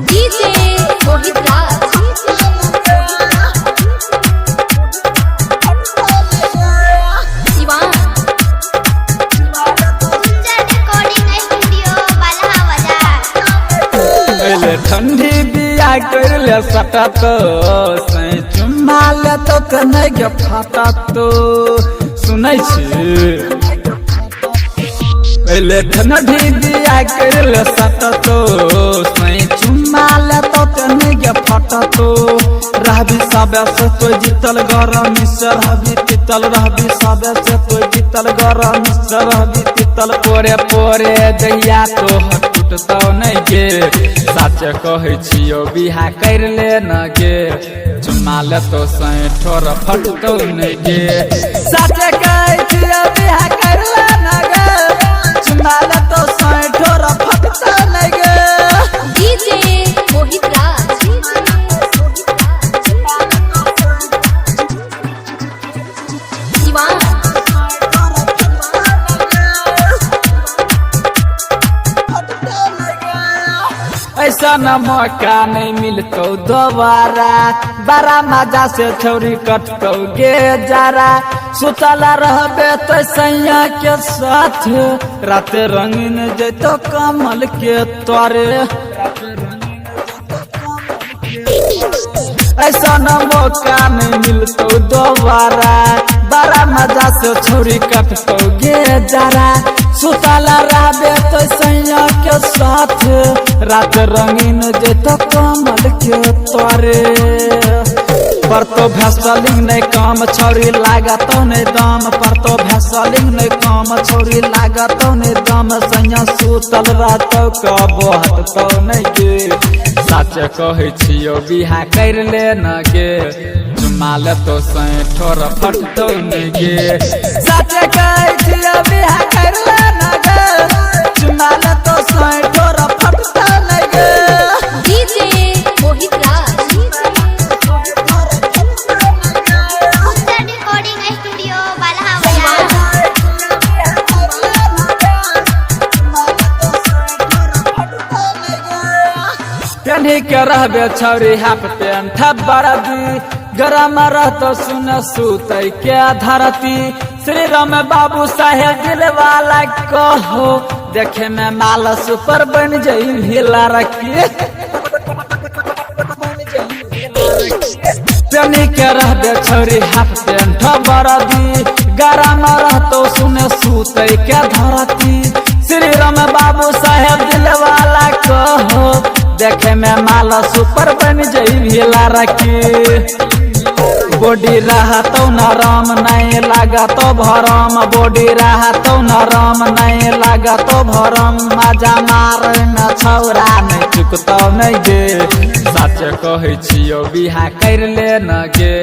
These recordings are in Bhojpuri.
DJ Mohit Raj Siwan recording studio Balha Bazaar ठंडी बिया कर ले सटा तो सही चुम्मा ले तो कने के फाटा तो सुनै छी पहले ठंडी बिया कर ले सटा तो सही चुम्मा ले तो कने के फाटा तो रहबी सबे से तो जीतल गरम मिसर रहबी तितल रहबी सबे से तो जीतल गरम मिसर रहबी तितल पोरे पोरे दहिया तो टूटतौ नहीं गे सच कहै छियो बिहा कर ले न गे चुम्मा ले तो सही ठोर फटतौ नहीं गे सच कहै छियो बिहा कर ले न गे चुम्मा ले तो सही ठोर फटतौ नहीं गे DJ Mohit Raj Siwan ऐसा न मौका नहीं मिलतो दोबारा बड़ा मजा से छौरी कटतो गे जरा सुतला रहबे तो सैया के साथ रात रंगीन जैतो कमल के तोरे ऐसा न मौका नहीं मिलतो दोबारा बड़ा मजा से छौरी कटतो गे जरा सुतला रहबे तो सैया के साथ रात रंगीन जैतो कमल के तोरे पर तो भैसलिंग नहीं काम छौरी लागतो नहीं दाम पर तो भैसलिंग नहीं काम छौरी लागतो नहीं दाम सैया सुतल रहतो कबो हटतो नहीं गे सच कहै छियो बिहा कर ले न गे चुम्मा ले तो सही ठोर फटतो नहीं गे सच कहै छियो बिहा कर ले न गे चुम्मा ले तो सही ठोर फटतो नहीं गे DJ Mohit Raj recording studio Balha Bazaar पेन्ही के रहबे छौरी हाफ पेंट बरदी गरम रहतो सुन सुतै के धरती श्री राम बाबू साहेब दिल वाला कहो देखे में माल सुपर बन जाई हिला रखी पेन्ही के रहबे छौरी हाफ पेंट बरदी गरम रहतो सुन सुतै के धरती श्री राम बाबू साहेब दिल वाला कहो देखे में माला सुपर बन जाई भेला रखी बॉडी रहतो नरम नहीं लागतो भरम बॉडी रहतो नरम नहीं लागतो भरम मजा मार न छौरा नहीं चुकतो नहीं गे सच कहै छियो बिहा कर ले न गे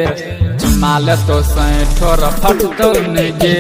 चुम्मा ले तो सही ठोर फटतो नहीं गे